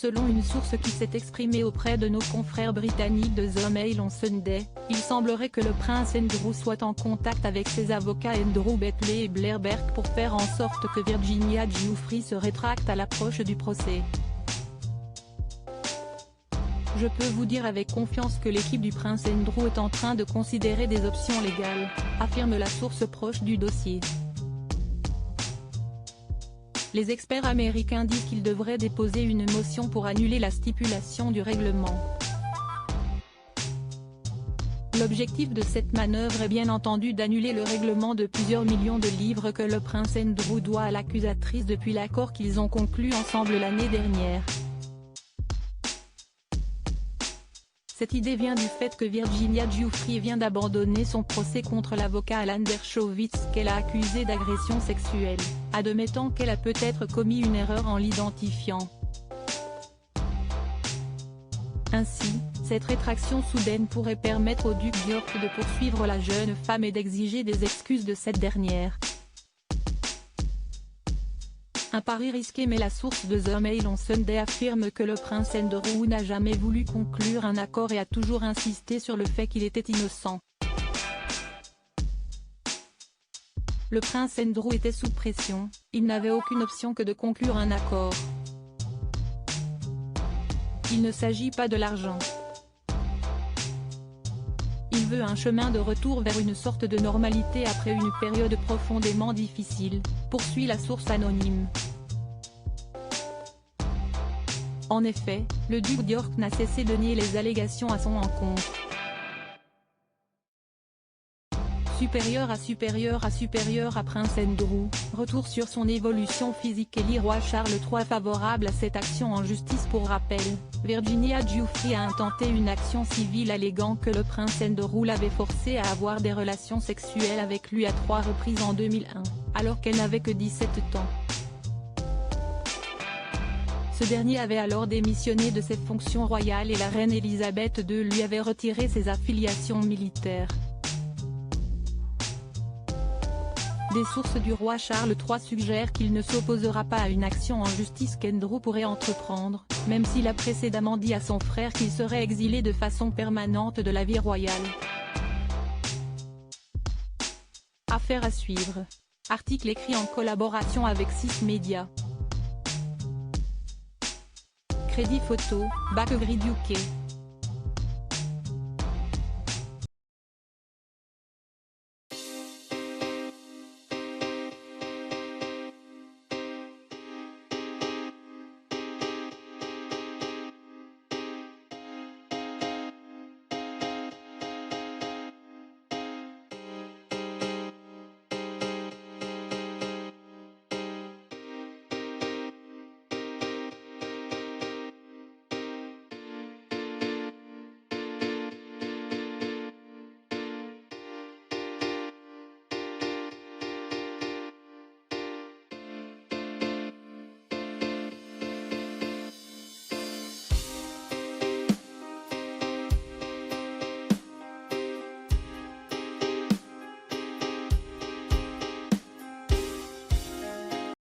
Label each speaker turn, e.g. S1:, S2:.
S1: Selon une source qui s'est exprimée auprès de nos confrères britanniques de The Mail on Sunday, il semblerait que le prince Andrew soit en contact avec ses avocats Andrew Betley et Blair Burke pour faire en sorte que Virginia Giuffre se rétracte à l'approche du procès. Je peux vous dire avec confiance que l'équipe du prince Andrew est en train de considérer des options légales, affirme la source proche du dossier. Les experts américains disent qu'ils devraient déposer une motion pour annuler la stipulation du règlement. L'objectif de cette manœuvre est bien entendu d'annuler le règlement de plusieurs millions de livres que le prince Andrew doit à l'accusatrice depuis l'accord qu'ils ont conclu ensemble l'année dernière. Cette idée vient du fait que Virginia Giuffre vient d'abandonner son procès contre l'avocat Alan Dershowitz qu'elle a accusé d'agression sexuelle, admettant qu'elle a peut-être commis une erreur en l'identifiant. Ainsi, cette rétraction soudaine pourrait permettre au duc d'York de poursuivre la jeune femme et d'exiger des excuses de cette dernière. Un pari risqué, mais la source de The Mail on Sunday affirme que le prince Andrew n'a jamais voulu conclure un accord et a toujours insisté sur le fait qu'il était innocent. Le prince Andrew était sous pression, il n'avait aucune option que de conclure un accord. Il ne s'agit pas de l'argent. Il veut un chemin de retour vers une sorte de normalité après une période profondément difficile, poursuit la source anonyme. En effet, le duc d'York n'a cessé de nier les allégations à son encontre. Supérieur à prince Andrew, retour sur son évolution physique et roi Charles III favorable à cette action en justice. Pour rappel, Virginia Giuffre a intenté une action civile alléguant que le prince Andrew l'avait forcée à avoir des relations sexuelles avec lui à 3 reprises en 2001, alors qu'elle n'avait que 17 ans. Ce dernier avait alors démissionné de ses fonctions royales et la reine Elisabeth II lui avait retiré ses affiliations militaires. Des sources du roi Charles III suggèrent qu'il ne s'opposera pas à une action en justice qu'Andrew pourrait entreprendre, même s'il a précédemment dit à son frère qu'il serait exilé de façon permanente de la vie royale. Affaire à suivre. Article écrit en collaboration avec 6 médias. Crédit photo, Backgrid UK.